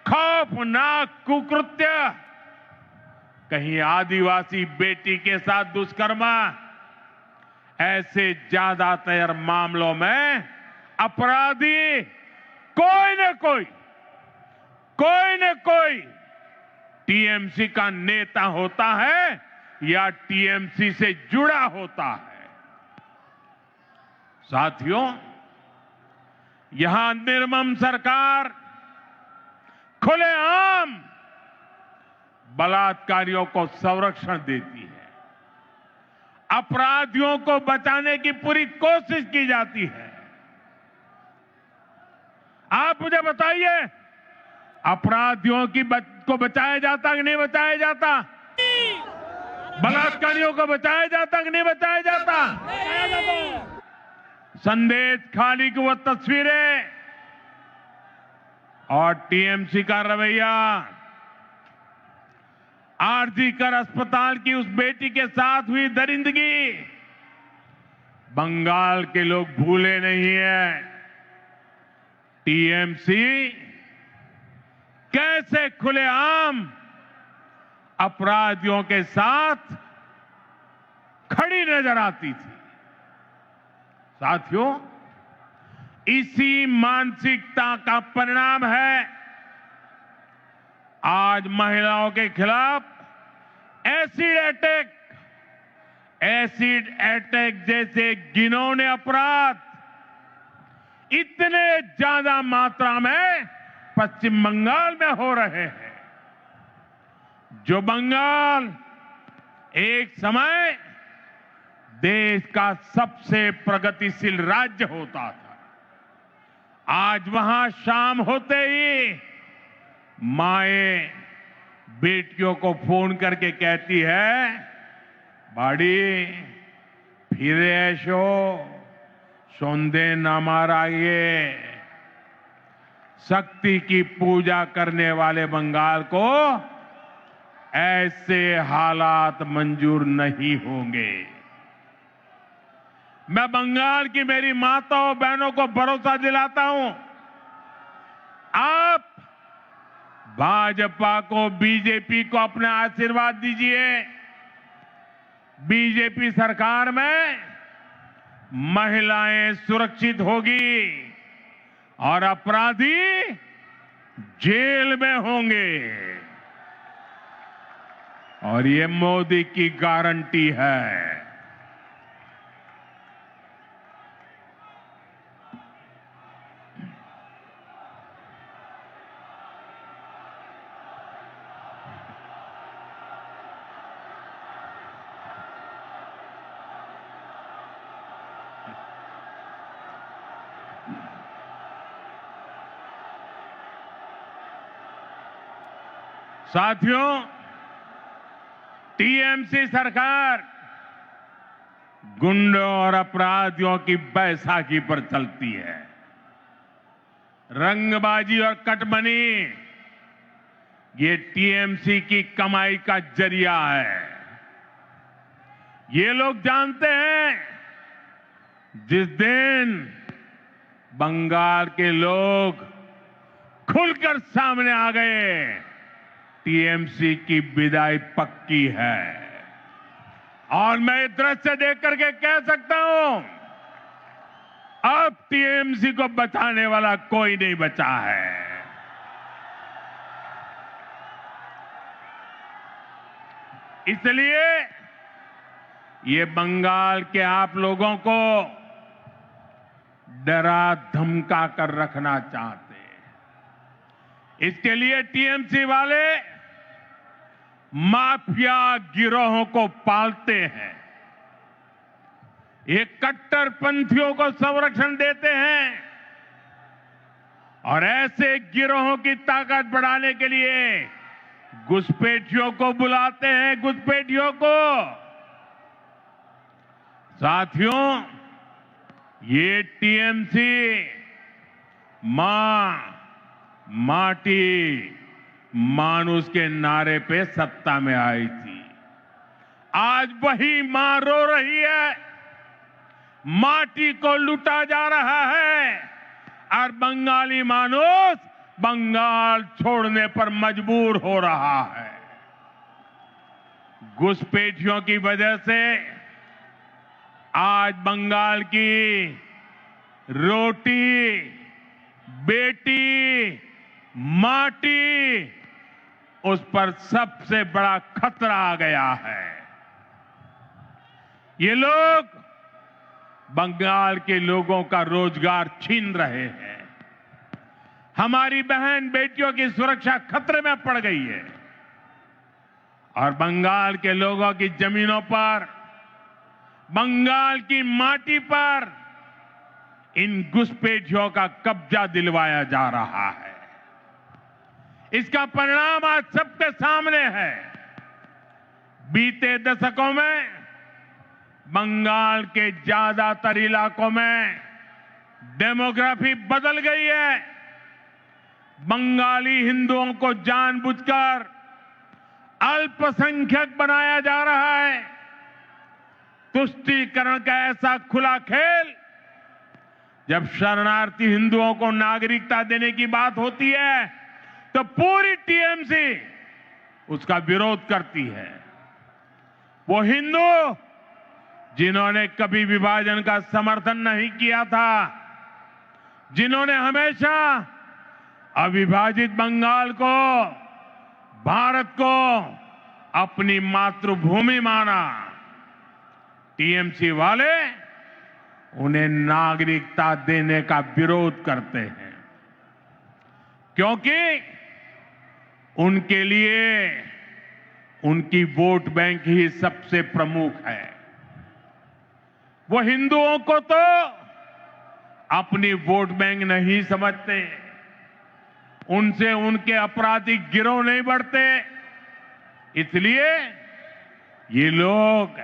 खौफनाक कुकृत्य, कहीं आदिवासी बेटी के साथ दुष्कर्म, ऐसे ज्यादातर मामलों में अपराधी कोई न कोई टीएमसी का नेता होता है या टीएमसी से जुड़ा होता है। साथियों, यहां निर्मम सरकार खुलेआम बलात्कारियों को संरक्षण देती है, अपराधियों को बचाने की पूरी कोशिश की जाती है। आप मुझे बताइए, अपराधियों को बचाया जाता कि नहीं बचाया जाता? बलात्कारियों को बचाया जाता कि नहीं बचाया जाता? संदेश खाली की वो तस्वीरें और टीएमसी का रवैया, आरजीकर अस्पताल की उस बेटी के साथ हुई दरिंदगी बंगाल के लोग भूले नहीं हैं। टीएमसी कैसे खुलेआम अपराधियों के साथ खड़ी नजर आती थी। साथियों, इसी मानसिकता का परिणाम है आज महिलाओं के खिलाफ एसिड अटैक जैसे घिनौने अपराध इतने ज्यादा मात्रा में पश्चिम बंगाल में हो रहे हैं। जो बंगाल एक समय देश का सबसे प्रगतिशील राज्य होता था, आज वहां शाम होते ही माएं बेटियों को फोन करके कहती है, बाड़ी फिर ऐशो सौंदे न माराइए। शक्ति की पूजा करने वाले बंगाल को ऐसे हालात मंजूर नहीं होंगे। मैं बंगाल की मेरी माताओं बहनों को भरोसा दिलाता हूं, आप भाजपा को, बीजेपी को अपना आशीर्वाद दीजिए। बीजेपी सरकार में महिलाएं सुरक्षित होगी और अपराधी जेल में होंगे, और ये मोदी की गारंटी है। साथियों, टीएमसी सरकार गुंडों और अपराधियों की बैसाखी पर चलती है। रंगबाजी और कटमनी ये टीएमसी की कमाई का जरिया है। ये लोग जानते हैं, जिस दिन बंगाल के लोग खुलकर सामने आ गए, टीएमसी की विदाई पक्की है। और मैं ये दृश्य देख करके कह सकता हूं, अब टीएमसी को बचाने वाला कोई नहीं बचा है। इसलिए ये बंगाल के आप लोगों को डरा धमका कर रखना चाहते हैं। इसके लिए टीएमसी वाले माफिया गिरोहों को पालते हैं, ये कट्टरपंथियों को संरक्षण देते हैं और ऐसे गिरोहों की ताकत बढ़ाने के लिए घुसपैठियों को बुलाते हैं, घुसपैठियों को। साथियों, ये टीएमसी मां माटी मानुष के नारे पे सत्ता में आई थी। आज वही मां रो रही है, माटी को लूटा जा रहा है और बंगाली मानुष बंगाल छोड़ने पर मजबूर हो रहा है। घुसपैठियों की वजह से आज बंगाल की रोटी, बेटी, माटी, उस पर सबसे बड़ा खतरा आ गया है। ये लोग बंगाल के लोगों का रोजगार छीन रहे हैं, हमारी बहन बेटियों की सुरक्षा खतरे में पड़ गई है और बंगाल के लोगों की जमीनों पर, बंगाल की माटी पर इन घुसपैठियों का कब्जा दिलवाया जा रहा है। इसका परिणाम आज सबके सामने है। बीते दशकों में बंगाल के ज्यादातर इलाकों में डेमोग्राफी बदल गई है। बंगाली हिंदुओं को जानबूझकर अल्पसंख्यक बनाया जा रहा है। तुष्टीकरण का ऐसा खुला खेल, जब शरणार्थी हिंदुओं को नागरिकता देने की बात होती है तो पूरी टीएमसी उसका विरोध करती है। वो हिंदू जिन्होंने कभी विभाजन का समर्थन नहीं किया था, जिन्होंने हमेशा अविभाजित बंगाल को, भारत को अपनी मातृभूमि माना, टीएमसी वाले उन्हें नागरिकता देने का विरोध करते हैं, क्योंकि उनके लिए उनकी वोट बैंक ही सबसे प्रमुख है। वो हिंदुओं को तो अपनी वोट बैंक नहीं समझते, उनसे उनके आपराधिक गिरोह नहीं बढ़ते, इसलिए ये लोग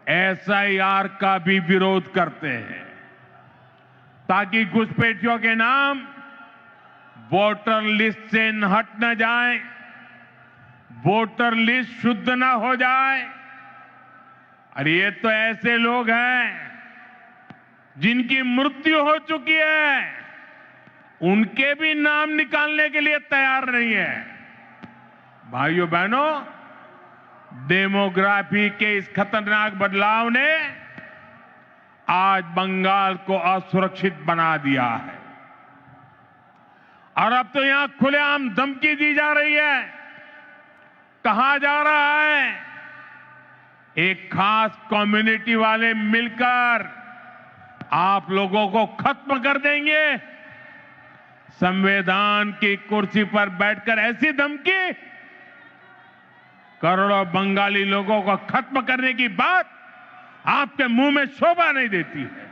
एसआईआर का भी विरोध करते हैं ताकि घुसपैठियों के नाम वोटर लिस्ट से हट न जाए, वोटर लिस्ट शुद्ध न हो जाए। और ये तो ऐसे लोग हैं जिनकी मृत्यु हो चुकी है, उनके भी नाम निकालने के लिए तैयार नहीं है। भाइयों बहनों, डेमोग्राफी के इस खतरनाक बदलाव ने आज बंगाल को असुरक्षित बना दिया है और अब तो यहां खुलेआम धमकी दी जा रही है। कहा जा रहा है एक खास कम्युनिटी वाले मिलकर आप लोगों को खत्म कर देंगे। संविधान की कुर्सी पर बैठकर ऐसी धमकी, करोड़ों बंगाली लोगों को खत्म करने की बात आपके मुंह में शोभा नहीं देती है।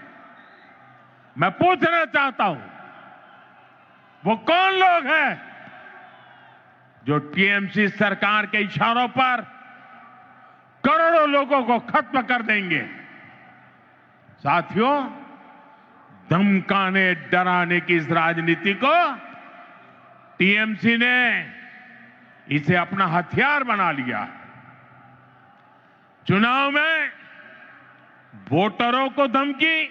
मैं पूछना चाहता हूं, वो कौन लोग हैं जो टीएमसी सरकार के इशारों पर करोड़ों लोगों को खत्म कर देंगे? साथियों, धमकाने डराने की इस राजनीति को टीएमसी ने इसे अपना हथियार बना लिया। चुनाव में वोटरों को धमकी,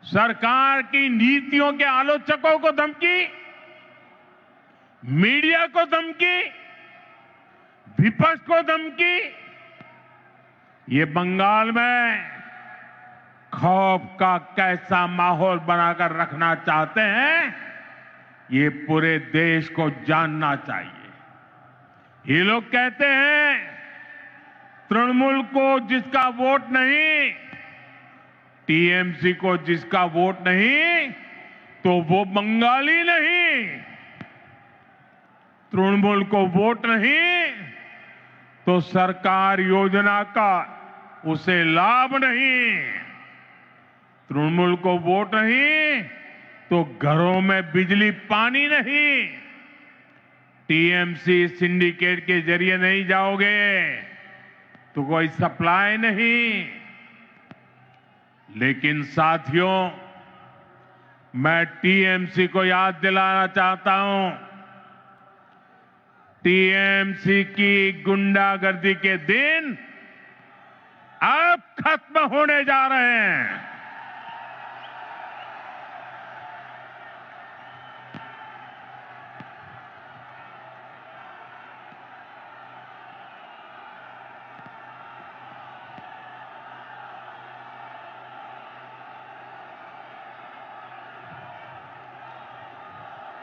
सरकार की नीतियों के आलोचकों को धमकी, मीडिया को धमकी, विपक्ष को धमकी। ये बंगाल में खौफ का कैसा माहौल बनाकर रखना चाहते हैं, ये पूरे देश को जानना चाहिए। ये लोग कहते हैं तृणमूल को जिसका वोट नहीं, टीएमसी को जिसका वोट नहीं, तो वो बंगाली नहीं। तृणमूल को वोट नहीं तो सरकार योजना का उसे लाभ नहीं। तृणमूल को वोट नहीं तो घरों में बिजली पानी नहीं। टीएमसी सिंडिकेट के जरिए नहीं जाओगे तो कोई सप्लाई नहीं। लेकिन साथियों, मैं टीएमसी को याद दिलाना चाहता हूं, टीएमसी की गुंडागर्दी के दिन अब खत्म होने जा रहे हैं।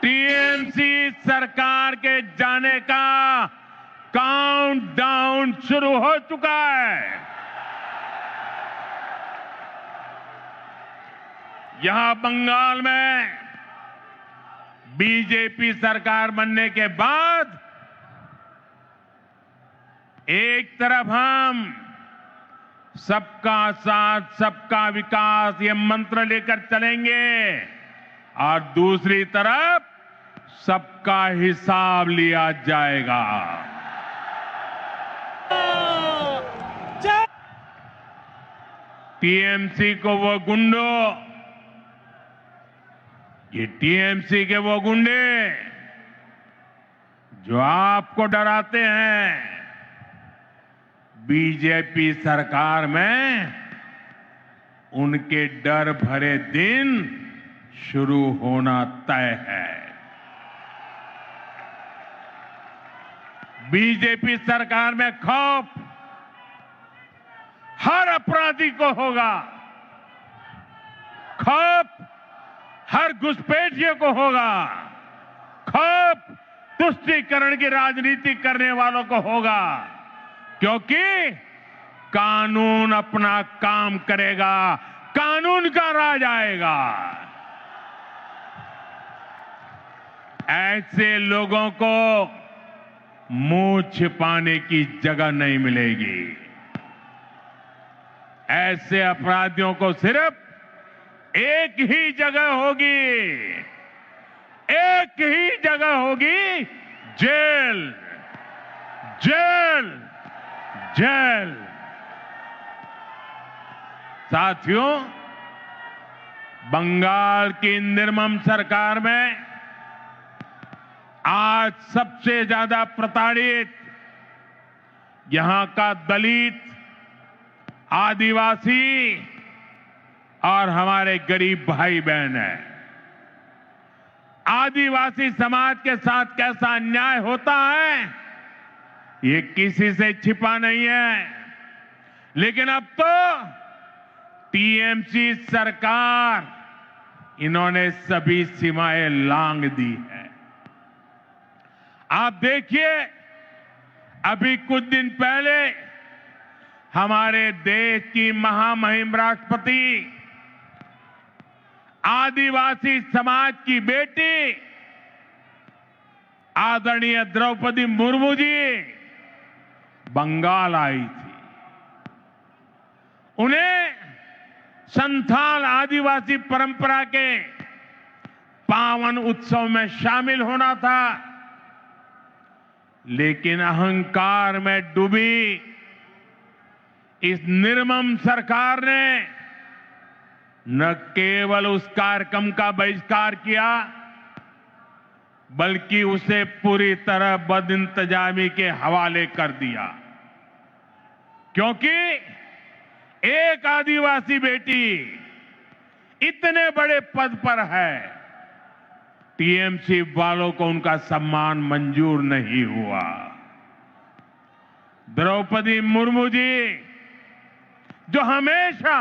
टीएमसी सरकार के जाने का काउंटडाउन शुरू हो चुका है। यहां बंगाल में बीजेपी सरकार बनने के बाद एक तरफ हम सबका साथ सबका विकास ये मंत्र लेकर चलेंगे और दूसरी तरफ सबका हिसाब लिया जाएगा। टीएमसी को वो गुंडों, ये टीएमसी के वो गुंडे जो आपको डराते हैं, बीजेपी सरकार में उनके डर भरे दिन शुरू होना तय है। बीजेपी सरकार में खौफ हर अपराधी को होगा, खौफ हर घुसपैठियों को होगा, खौफ तुष्टीकरण की राजनीति करने वालों को होगा, क्योंकि कानून अपना काम करेगा, कानून का राज आएगा। ऐसे लोगों को मुंह छिपाने की जगह नहीं मिलेगी। ऐसे अपराधियों को सिर्फ एक ही जगह होगी, एक ही जगह होगी, जेल, जेल, जेल। साथियों, बंगाल की निर्मम सरकार में आज सबसे ज्यादा प्रताड़ित यहां का दलित, आदिवासी और हमारे गरीब भाई बहन हैं। आदिवासी समाज के साथ कैसा अन्याय होता है ये किसी से छिपा नहीं है, लेकिन अब तो टीएमसी सरकार इन्होंने सभी सीमाएं लांघ दी है। आप देखिए, अभी कुछ दिन पहले हमारे देश की महामहिम राष्ट्रपति आदिवासी समाज की बेटी आदरणीय द्रौपदी मुर्मू जी बंगाल आई थी। उन्हें संथाल आदिवासी परंपरा के पावन उत्सव में शामिल होना था, लेकिन अहंकार में डूबी इस निर्मम सरकार ने न केवल उस कार्यक्रम का बहिष्कार किया, बल्कि उसे पूरी तरह बदइंतजामी के हवाले कर दिया। क्योंकि एक आदिवासी बेटी इतने बड़े पद पर है, टीएमसी वालों को उनका सम्मान मंजूर नहीं हुआ। द्रौपदी मुर्मू जी जो हमेशा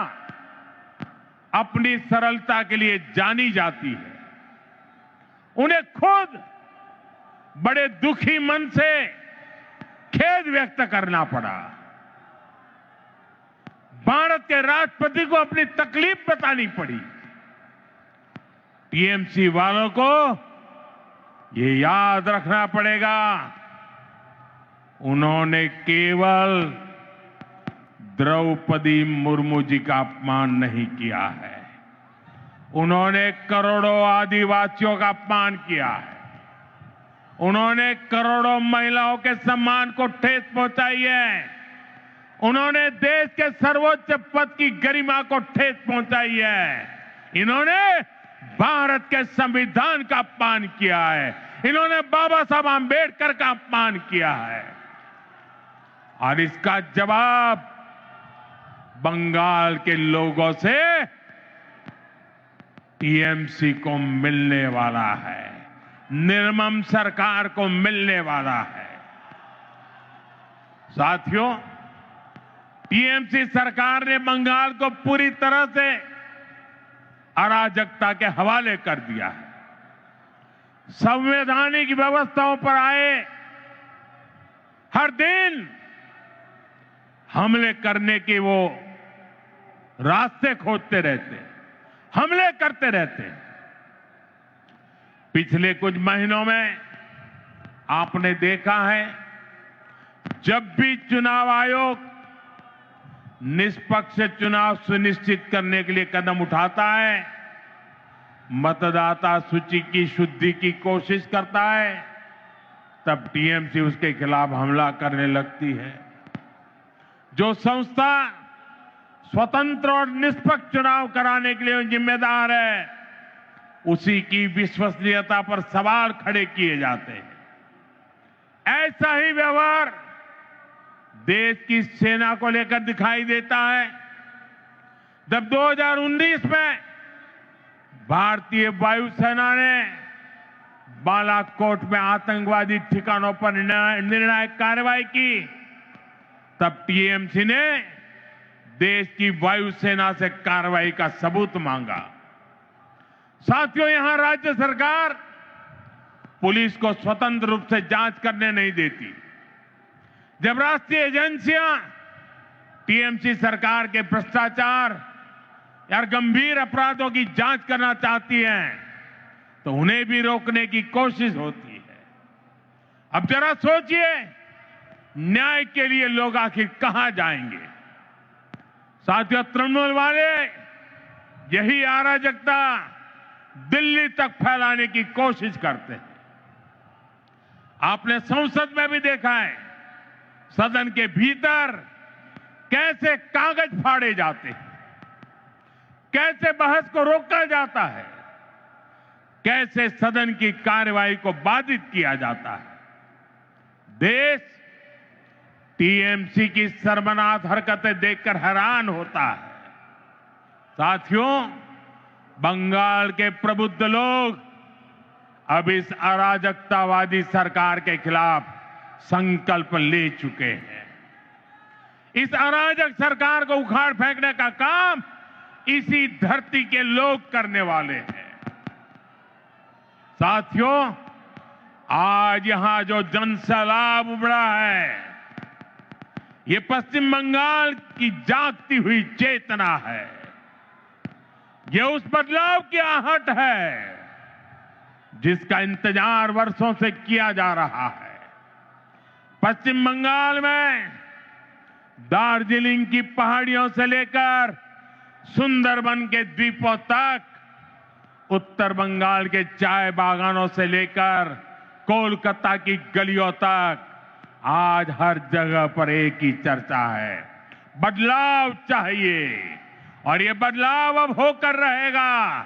अपनी सरलता के लिए जानी जाती है, उन्हें खुद बड़े दुखी मन से खेद व्यक्त करना पड़ा। भारत के राष्ट्रपति को अपनी तकलीफ बतानी पड़ी। टीएमसी वालों को ये याद रखना पड़ेगा, उन्होंने केवल द्रौपदी मुर्मू जी का अपमान नहीं किया है, उन्होंने करोड़ों आदिवासियों का अपमान किया है, उन्होंने करोड़ों महिलाओं के सम्मान को ठेस पहुंचाई है, उन्होंने देश के सर्वोच्च पद की गरिमा को ठेस पहुंचाई है, इन्होंने भारत के संविधान का अपमान किया है, इन्होंने बाबा साहब आंबेडकर का अपमान किया है। और इसका जवाब बंगाल के लोगों से टीएमसी को मिलने वाला है, निर्मम सरकार को मिलने वाला है। साथियों, टीएमसी सरकार ने बंगाल को पूरी तरह से अराजकता के हवाले कर दिया है। संवैधानिक व्यवस्थाओं पर आए हर दिन हमले करने के वो रास्ते खोजते रहते हैं, हमले करते रहते हैं। पिछले कुछ महीनों में आपने देखा है, जब भी चुनाव आयोग निष्पक्ष चुनाव सुनिश्चित करने के लिए कदम उठाता है, मतदाता सूची की शुद्धि की कोशिश करता है, तब टीएमसी उसके खिलाफ हमला करने लगती है। जो संस्था स्वतंत्र और निष्पक्ष चुनाव कराने के लिए जिम्मेदार है, उसी की विश्वसनीयता पर सवाल खड़े किए जाते हैं। ऐसा ही व्यवहार देश की सेना को लेकर दिखाई देता है। जब 2019 में भारतीय वायुसेना ने बालाकोट में आतंकवादी ठिकानों पर निर्णायक कार्रवाई की, तब टीएमसी ने देश की वायुसेना से कार्रवाई का सबूत मांगा। साथियों, यहां राज्य सरकार पुलिस को स्वतंत्र रूप से जांच करने नहीं देती। जब राष्ट्रीय एजेंसियां टीएमसी सरकार के भ्रष्टाचार या गंभीर अपराधों की जांच करना चाहती हैं, तो उन्हें भी रोकने की कोशिश होती है। अब जरा सोचिए, न्याय के लिए लोग आखिर कहां जाएंगे? साथियों, तृणमूल वाले यही अराजकता दिल्ली तक फैलाने की कोशिश करते हैं। आपने संसद में भी देखा है, सदन के भीतर कैसे कागज फाड़े जाते हैं, कैसे बहस को रोका जाता है, कैसे सदन की कार्यवाही को बाधित किया जाता है। देश टीएमसी की शर्मनाक हरकतें देखकर हैरान होता है। साथियों, बंगाल के प्रबुद्ध लोग अब इस अराजकतावादी सरकार के खिलाफ संकल्प ले चुके हैं। इस अराजक सरकार को उखाड़ फेंकने का काम इसी धरती के लोग करने वाले हैं। साथियों, आज यहां जो जनसैलाब उमड़ा है, ये पश्चिम बंगाल की जागती हुई चेतना है। ये उस बदलाव की आहट है जिसका इंतजार वर्षों से किया जा रहा है। पश्चिम बंगाल में दार्जिलिंग की पहाड़ियों से लेकर सुंदरबन के द्वीपों तक, उत्तर बंगाल के चाय बागानों से लेकर कोलकाता की गलियों तक, आज हर जगह पर एक ही चर्चा है, बदलाव चाहिए। और ये बदलाव अब होकर रहेगा।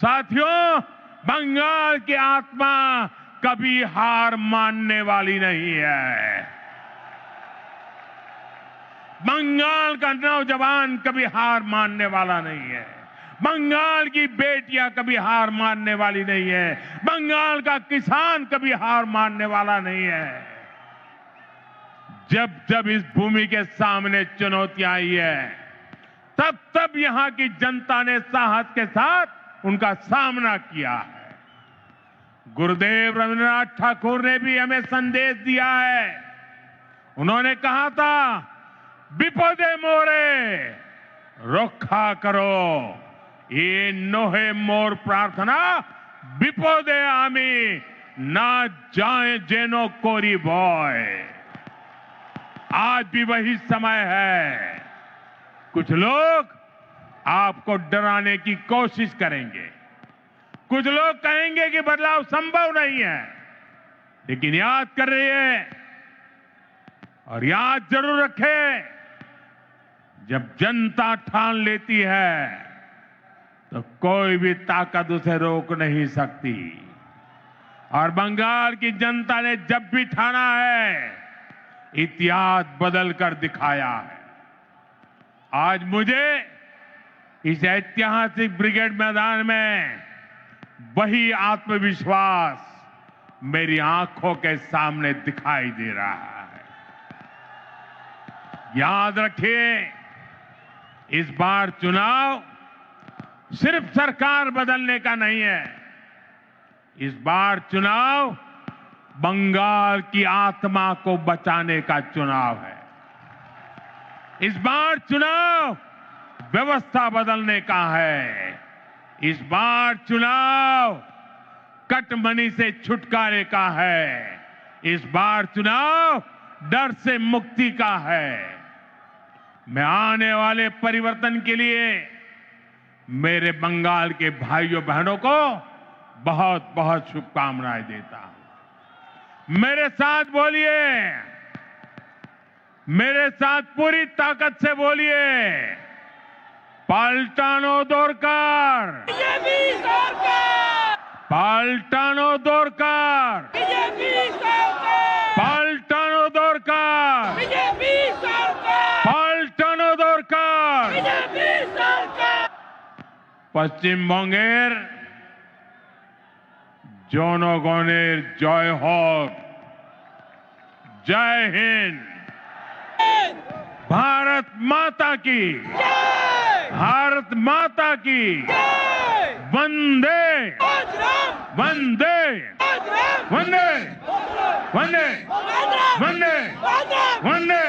साथियों, बंगाल की आत्मा कभी हार मानने वाली नहीं है। बंगाल का नौजवान कभी हार मानने वाला नहीं है। बंगाल की बेटियां कभी हार मानने वाली नहीं है। बंगाल का किसान कभी हार मानने वाला नहीं है। जब जब इस भूमि के सामने चुनौतियां आई है, तब तब यहां की जनता ने साहस के साथ उनका सामना किया है। गुरुदेव रविन्द्रनाथ ठाकुर ने भी हमें संदेश दिया है। उन्होंने कहा था, विपदे मोरे रक्षा करो, ये नोहे मोर प्रार्थना विपदे आमी ना जाए जेनो कोरी बॉय। आज भी वही समय है। कुछ लोग आपको डराने की कोशिश करेंगे, कुछ लोग कहेंगे कि बदलाव संभव नहीं है, लेकिन याद कर रहिए और याद जरूर रखें, जब जनता ठान लेती है तो कोई भी ताकत उसे रोक नहीं सकती। और बंगाल की जनता ने जब भी ठाना है, इतिहास बदल कर दिखाया है। आज मुझे इस ऐतिहासिक ब्रिगेड मैदान में वही आत्मविश्वास मेरी आंखों के सामने दिखाई दे रहा है। याद रखिए, इस बार चुनाव सिर्फ सरकार बदलने का नहीं है। इस बार चुनाव बंगाल की आत्मा को बचाने का चुनाव है। इस बार चुनाव व्यवस्था बदलने का है। इस बार चुनाव कटमनी से छुटकारे का है। इस बार चुनाव डर से मुक्ति का है। मैं आने वाले परिवर्तन के लिए मेरे बंगाल के भाइयों बहनों को बहुत बहुत शुभकामनाएं देता हूं। मेरे साथ बोलिए, मेरे साथ पूरी ताकत से बोलिए, पाल्टानो दोरकार, बीजेपी सरकार, पाल्टानो दोरकार, बीजेपी सरकार, पाल्टानो दोरकार, बीजेपी सरकार, पाल्टानो दोरकार। बीजेपी सरकार। पश्चिम बंगेर জনগণের জয় হোক। जय हिंद। भारत माता की, भारत माता की। वंदे वंदे वंदे वंदे वंदे वंदे